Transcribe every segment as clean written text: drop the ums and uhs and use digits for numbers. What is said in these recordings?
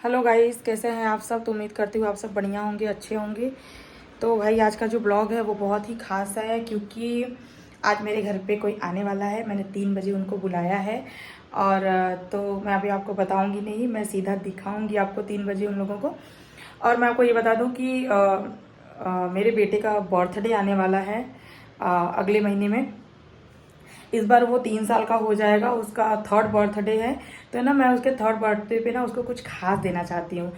Hello guys, कैसे हैं आप सब। तो उम्मीद करती हूँ आप सब बढ़िया होंगे, अच्छे होंगे। तो भाई आज का जो ब्लॉग है वो बहुत ही खास है, क्योंकि आज मेरे घर पे कोई आने वाला है। मैंने 3 बजे उनको बुलाया है और तो मैं अभी आपको बताऊंगी नहीं, मैं सीधा दिखाऊंगी आपको 3 बजे उन लोगों को। और मैं आपको ये बता दूं कि मेरे बेटे का बर्थडे आने वाला है अगले महीने में। इस बार वो 3 साल का हो जाएगा, उसका 3rd बर्थडे है। तो ना मैं उसके 3rd बर्थडे पे ना उसको कुछ खास देना चाहती हूँ।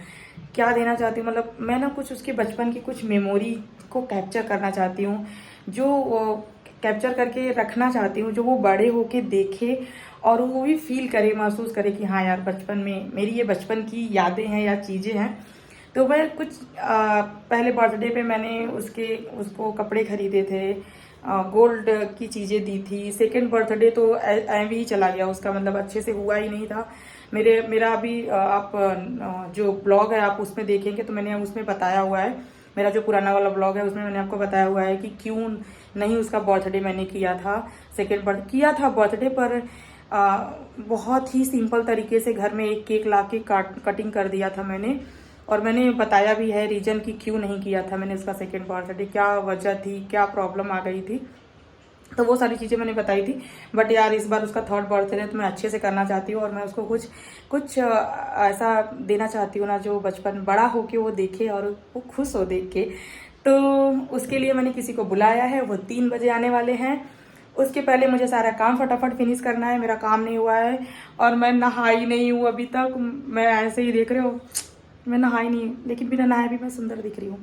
क्या देना चाहती हूँ, मतलब मैं ना कुछ उसके बचपन की कुछ मेमोरी को कैप्चर करना चाहती हूँ, जो कैप्चर करके रखना चाहती हूँ, जो वो बड़े होके देखे और वो भी फील करे, महसूस करे कि हाँ यार बचपन में मेरी ये बचपन की यादें हैं या चीज़ें हैं। तो मैं कुछ पहले बर्थडे पे मैंने उसको कपड़े खरीदे थे, गोल्ड की चीज़ें दी थी। सेकंड बर्थडे तो ऐवे ही चला गया उसका, मतलब अच्छे से हुआ ही नहीं था। मेरा अभी आप जो ब्लॉग है आप उसमें देखेंगे तो मैंने उसमें बताया हुआ है, मेरा जो पुराना वाला ब्लॉग है उसमें मैंने आपको बताया हुआ है कि क्यों नहीं उसका बर्थडे मैंने किया था। सेकेंड बर्थ किया था बर्थडे पर, बहुत ही सिंपल तरीके से घर में एक केक ला के कटिंग कर दिया था मैंने। और मैंने बताया भी है रीजन कि क्यों नहीं किया था मैंने उसका सेकेंड बर्थडे, क्या वजह थी, क्या प्रॉब्लम आ गई थी। तो वो सारी चीज़ें मैंने बताई थी। बट यार इस बार उसका 3rd बर्थडे है तो मैं अच्छे से करना चाहती हूँ और मैं उसको कुछ कुछ ऐसा देना चाहती हूँ ना, जो बचपन बड़ा होके वो देखे और वो खुश हो देख के। तो उसके लिए मैंने किसी को बुलाया है, वो 3 बजे आने वाले हैं। उसके पहले मुझे सारा काम फटाफट फिनिश करना है, मेरा काम नहीं हुआ है और मैं नहाई नहीं हूँ अभी तक। मैं ऐसे ही देख रहे हो, मैं नहाई नहीं, लेकिन बिना नहाए भी मैं सुंदर दिख रही हूँ।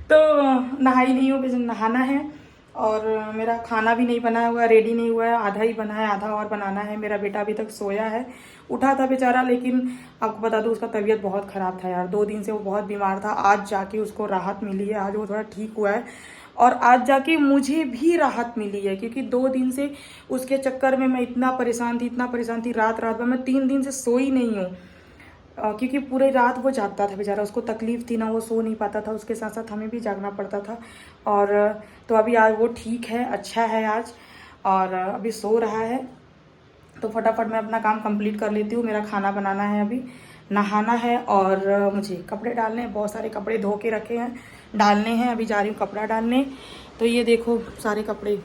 तो नहाई नहीं हूँ, मुझे नहाना है। और मेरा खाना भी नहीं बना हुआ, रेडी नहीं हुआ है, आधा ही बना है, आधा और बनाना है। मेरा बेटा अभी तक सोया है, उठा था बेचारा, लेकिन आपको बता दूं उसका तबीयत बहुत ख़राब था यार। 2 दिन से वो बहुत बीमार था, आज जाके उसको राहत मिली है, आज वो थोड़ा ठीक हुआ है। और आज जाके मुझे भी राहत मिली है, क्योंकि 2 दिन से उसके चक्कर में मैं इतना परेशान थी, रात रात में मैं 3 दिन से सोई नहीं हूँ। क्योंकि पूरे रात वो जागता था बेचारा, उसको तकलीफ थी ना, वो सो नहीं पाता था, उसके साथ साथ हमें भी जागना पड़ता था। और तो अभी आज वो ठीक है, अच्छा है आज, और अभी सो रहा है। तो फटाफट मैं अपना काम कंप्लीट कर लेती हूँ। मेरा खाना बनाना है, अभी नहाना है और मुझे कपड़े डालने हैं। बहुत सारे कपड़े धो के रखे हैं, डालने हैं, अभी जा रही हूँ कपड़ा डालने। तो ये देखो सारे कपड़े,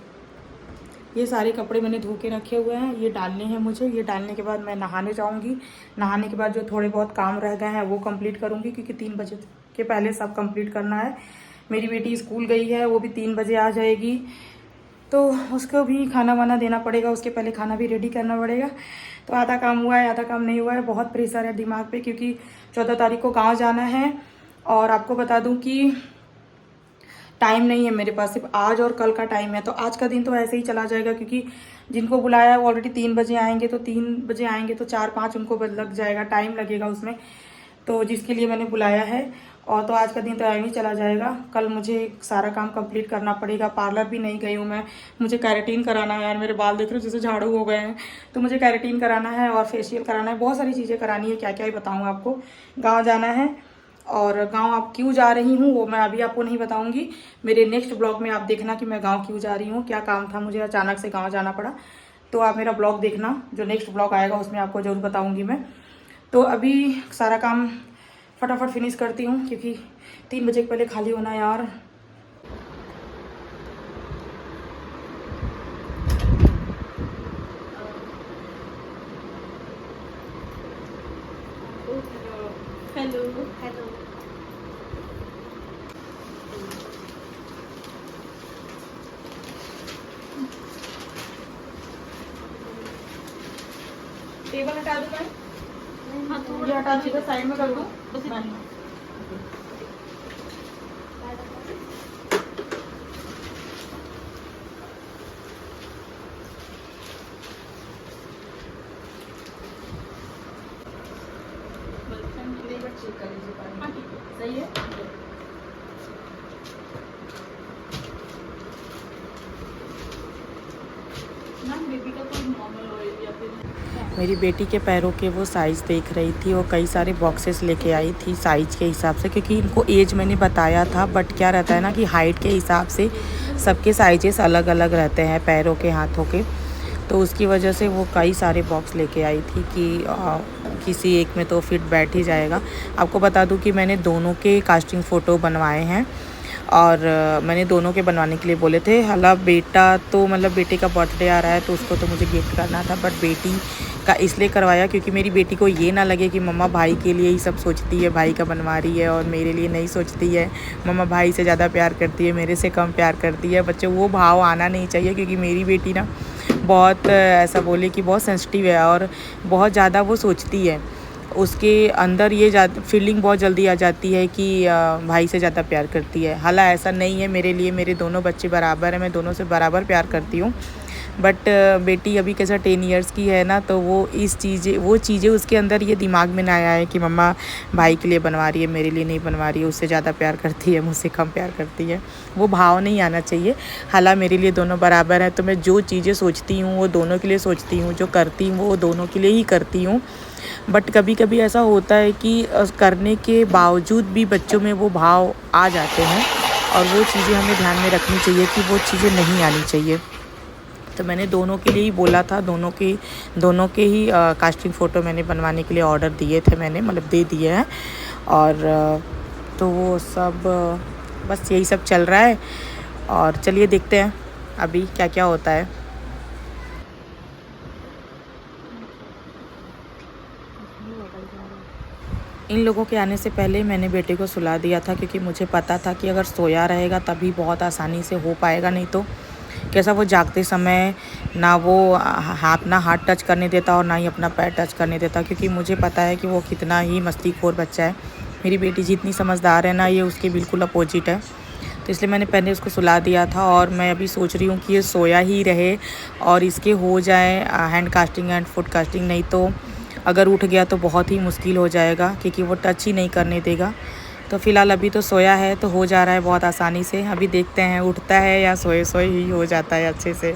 ये सारे कपड़े मैंने धो के रखे हुए हैं, ये डालने हैं मुझे। ये डालने के बाद मैं नहाने जाऊंगी। नहाने के बाद जो थोड़े बहुत काम रह गए हैं वो कंप्लीट करूंगी, क्योंकि 3 बजे के पहले सब कंप्लीट करना है। मेरी बेटी स्कूल गई है, वो भी 3 बजे आ जाएगी, तो उसको भी खाना वाना देना पड़ेगा, उसके पहले खाना भी रेडी करना पड़ेगा। तो आधा काम हुआ है, आधा काम नहीं हुआ है। बहुत प्रेशर है दिमाग पे, क्योंकि 14 तारीख को गाँव जाना है। और आपको बता दूँ कि टाइम नहीं है मेरे पास, सिर्फ आज और कल का टाइम है। तो आज का दिन तो ऐसे ही चला जाएगा, क्योंकि जिनको बुलाया है वो ऑलरेडी 3 बजे आएंगे, तो 3 बजे आएंगे तो 4-5 उनको लग जाएगा, टाइम लगेगा उसमें, तो जिसके लिए मैंने बुलाया है। और तो आज का दिन तो ऐसे ही चला जाएगा। कल मुझे सारा काम कंप्लीट करना पड़ेगा। पार्लर भी नहीं गई हूँ मैं, मुझे कैरेटीन कराना है यार। मेरे बाल देख रहे हो जैसे झाड़ू हो गए हैं, तो मुझे कैरेटीन कराना है और फेशियल कराना है, बहुत सारी चीज़ें करानी है, क्या क्या ही बताऊँ आपको। गाँव जाना है, और गांव आप क्यों जा रही हूँ वो मैं अभी आपको नहीं बताऊंगी। मेरे नेक्स्ट ब्लॉग में आप देखना कि मैं गांव क्यों जा रही हूँ, क्या काम था मुझे, अचानक से गांव जाना पड़ा। तो आप मेरा ब्लॉग देखना, जो नेक्स्ट ब्लॉग आएगा उसमें आपको ज़रूर बताऊंगी मैं। तो अभी सारा काम फटाफट फिनिश करती हूँ, क्योंकि 3 बजे के पहले खाली होना यार। Hello hello. टेबल हटा दूँ मैं, हाँ ये थोड़ा हटा दूँ, साइड में कर दूँ बस मैं। चेक कर लीजिए पानी। हाँ ठीक है, सही है। मैम बेबी का कोई नॉर्मल ऑयल या फिर मेरी बेटी के पैरों के वो साइज़ देख रही थी, वो कई सारे बॉक्सेस लेके आई थी साइज़ के हिसाब से, क्योंकि इनको एज मैंने बताया था। बट क्या रहता है ना कि हाइट के हिसाब से सबके साइजेस अलग अलग रहते हैं, पैरों के, हाथों के। तो उसकी वजह से वो कई सारे बॉक्स लेके आई थी किसी एक में तो फिट बैठ ही जाएगा। आपको बता दूं कि मैंने दोनों के कास्टिंग फ़ोटो बनवाए हैं और मैंने दोनों के बनवाने के लिए बोले थे। हालांकि बेटा तो मतलब बेटे का बर्थडे आ रहा है तो उसको तो मुझे गिफ्ट करना था, बट बेटी का इसलिए करवाया क्योंकि मेरी बेटी को ये ना लगे कि मम्मा भाई के लिए ही सब सोचती है, भाई का बनवा रही है और मेरे लिए नहीं सोचती है। मम्मा भाई से ज़्यादा प्यार करती है, मेरे से कम प्यार करती है। बच्चों वो भाव आना नहीं चाहिए, क्योंकि मेरी बेटी ना बहुत ऐसा बोले कि बहुत सेंसिटिव है और बहुत ज़्यादा वो सोचती है। उसके अंदर ये फीलिंग बहुत जल्दी आ जाती है कि भाई से ज़्यादा प्यार करती है। हालांकि ऐसा नहीं है मेरे लिए, मेरे दोनों बच्चे बराबर हैं, मैं दोनों से बराबर प्यार करती हूँ। बट बेटी अभी कैसा 10 इयर्स की है ना, तो वो चीज़ें उसके अंदर ये दिमाग में ना आया है कि मम्मा भाई के लिए बनवा रही है, मेरे लिए नहीं बनवा रही है, उससे ज़्यादा प्यार करती है, मुझसे कम प्यार करती है। वो भाव नहीं आना चाहिए। हालांकि मेरे लिए दोनों बराबर हैं, तो मैं जो चीज़ें सोचती हूँ वो दोनों के लिए सोचती हूँ, जो करती हूँ वो दोनों के लिए ही करती हूँ। बट कभी कभी ऐसा होता है कि करने के बावजूद भी बच्चों में वो भाव आ जाते हैं और वो चीज़ें हमें ध्यान में रखनी चाहिए कि वो चीज़ें नहीं आनी चाहिए। तो मैंने दोनों के लिए ही बोला था, दोनों के ही कास्टिंग फ़ोटो मैंने बनवाने के लिए ऑर्डर दिए थे, मैंने मतलब दे दिए हैं। और तो वो सब बस यही सब चल रहा है और चलिए देखते हैं अभी क्या क्या होता है। इन लोगों के आने से पहले मैंने बेटे को सुला दिया था, क्योंकि मुझे पता था कि अगर सोया रहेगा तभी बहुत आसानी से हो पाएगा, नहीं तो कैसा वो जागते समय ना वो अपना हाथ टच करने देता और ना ही अपना पैर टच करने देता, क्योंकि मुझे पता है कि वो कितना ही मस्तीखोर बच्चा है। मेरी बेटी जितनी समझदार है ना, ये उसके बिल्कुल अपोजिट है। तो इसलिए मैंने पहले उसको सुला दिया था और मैं अभी सोच रही हूँ कि ये सोया ही रहे और इसके हो जाए hand casting and foot casting. नहीं तो अगर उठ गया तो बहुत ही मुश्किल हो जाएगा, क्योंकि वो टच ही नहीं करने देगा। तो फ़िलहाल अभी तो सोया है तो हो जा रहा है बहुत आसानी से। अभी देखते हैं उठता है या सोए सोए ही हो जाता है अच्छे से।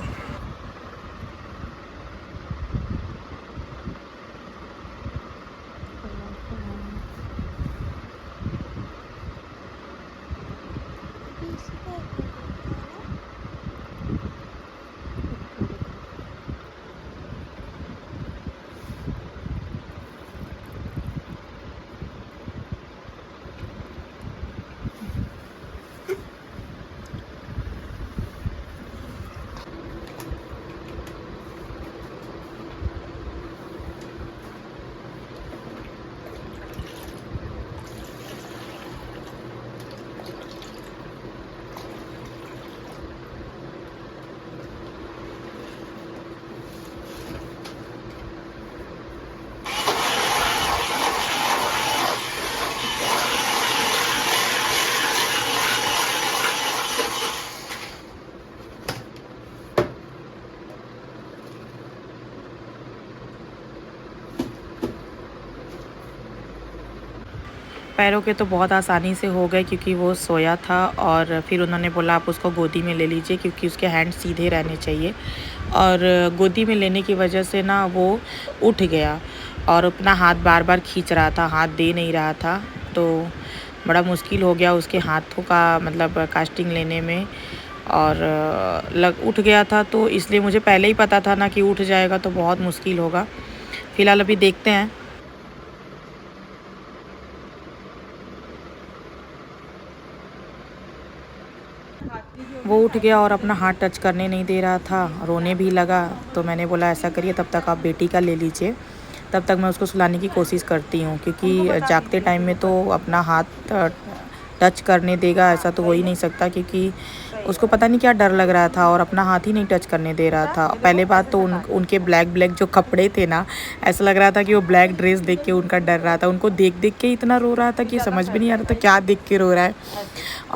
पैरों के तो बहुत आसानी से हो गए, क्योंकि वो सोया था और फिर उन्होंने बोला आप उसको गोदी में ले लीजिए, क्योंकि उसके हैंड सीधे रहने चाहिए। और गोदी में लेने की वजह से ना वो उठ गया और अपना हाथ बार बार खींच रहा था, हाथ दे नहीं रहा था। तो बड़ा मुश्किल हो गया उसके हाथों का मतलब कास्टिंग लेने में। और उठ गया था, तो इसलिए मुझे पहले ही पता था ना कि उठ जाएगा तो बहुत मुश्किल होगा। फ़िलहाल अभी देखते हैं। वो उठ गया और अपना हाथ टच करने नहीं दे रहा था, रोने भी लगा। तो मैंने बोला ऐसा करिए तब तक आप बेटी का ले लीजिए, तब तक मैं उसको सुलाने की कोशिश करती हूँ, क्योंकि जागते टाइम में तो अपना हाथ टच करने देगा ऐसा तो हो ही नहीं सकता, क्योंकि उसको पता नहीं क्या डर लग रहा था और अपना हाथ ही नहीं टच करने दे रहा था। पहले बात तो उनके ब्लैक जो कपड़े थे ना, ऐसा लग रहा था कि वो ब्लैक ड्रेस देख के उनका डर रहा था। उनको देख देख के इतना रो रहा था कि समझ भी नहीं आ रहा था क्या देख के रो रहा है।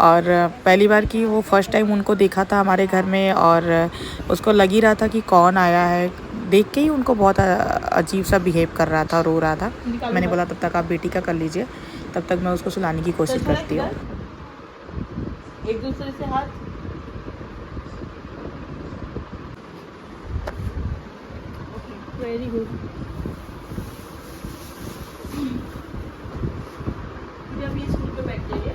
और पहली बार कि वो फर्स्ट टाइम उनको देखा था हमारे घर में, और उसको लग ही रहा था कि कौन आया है। देख के ही उनको बहुत अजीब सा बिहेव कर रहा था, रो रहा था। मैंने बोला तब तक आप बेटी का कर लीजिए, तब तक मैं उसको सुलाने की कोशिश करती हूँ। एक दूसरे से हाथ वेरी गुड। जब ये स्कूल पे बैठ जाइए।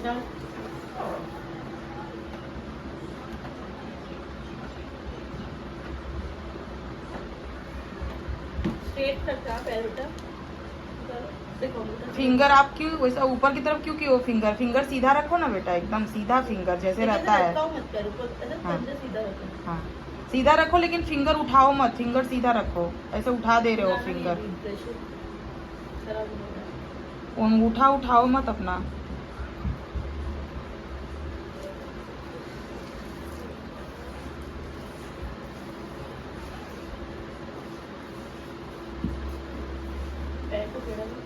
स्ट्रेट रखा पैर बेटा, देखो बेटा फिंगर आप क्यों वैसा ऊपर की तरफ क्यों किए हो? फिंगर फिंगर सीधा रखो ना बेटा, एकदम सीधा फिंगर जैसे रहता है। मत पैर ऊपर, ऐसे हाँ। पंजा सीधा रखो। हाँ सीधा रखो, लेकिन फिंगर उठाओ मत, फिंगर सीधा रखो, ऐसे उठा दे रहे हो फिंगर। प्रेशर खराब हो रहा है। अंगूठा उठाओ मत अपना। पैर को टेढ़ा करो।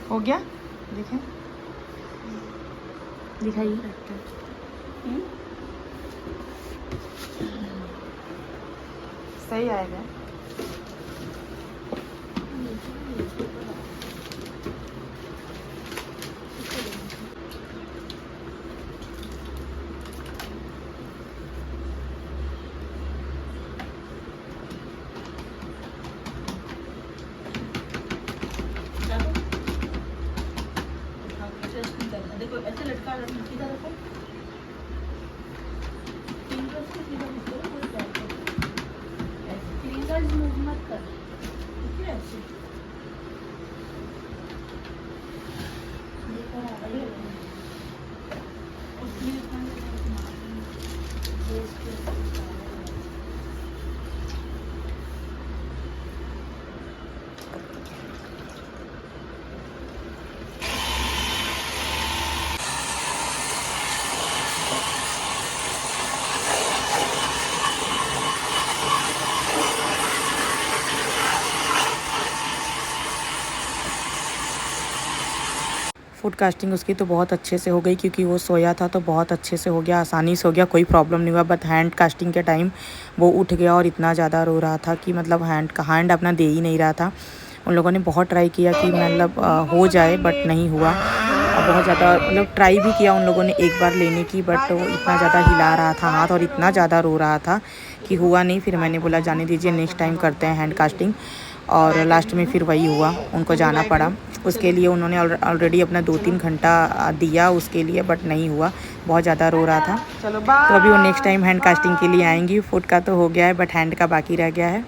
हो गया, देखें दिखाइए। सही आएगा। देखो ऐसे लटका रखो, सीधा रखो, फिंगर्स को सीधा मत करो, पूरे पैर को ऐसे फिंगर्स मूव मत कर, ठीक है? ऐसे देखो अरे उसमें फूड कास्टिंग उसकी तो बहुत अच्छे से हो गई, क्योंकि वो सोया था तो बहुत अच्छे से हो गया, आसानी से हो गया, कोई प्रॉब्लम नहीं हुआ। बट हैंड कास्टिंग के टाइम वो उठ गया और इतना ज़्यादा रो रहा था कि मतलब हैंड अपना दे ही नहीं रहा था। उन लोगों ने बहुत ट्राई किया कि मतलब हो जाए, बट नहीं हुआ। और बहुत ज़्यादा मतलब ट्राई भी किया उन लोगों ने एक बार लेने की, बट वो इतना ज़्यादा हिला रहा था हाथ और इतना ज़्यादा रो रहा था कि हुआ नहीं। फिर मैंने बोला जाने दीजिए, नेक्स्ट टाइम करते हैं हैंड कास्टिंग। और लास्ट में फिर वही हुआ, उनको जाना पड़ा। उसके लिए उन्होंने ऑलरेडी अपना 2-3 घंटा दिया उसके लिए, बट नहीं हुआ, बहुत ज़्यादा रो रहा था। चलो तो अभी वो नेक्स्ट टाइम हैंड कास्टिंग के लिए आएंगी। फुट का तो हो गया है, बट हैंड का बाकी रह गया है।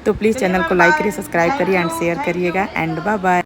तो प्लीज़ चैनल को लाइक करिए, सब्सक्राइब करिए एंड शेयर करिएगा। And bye bye.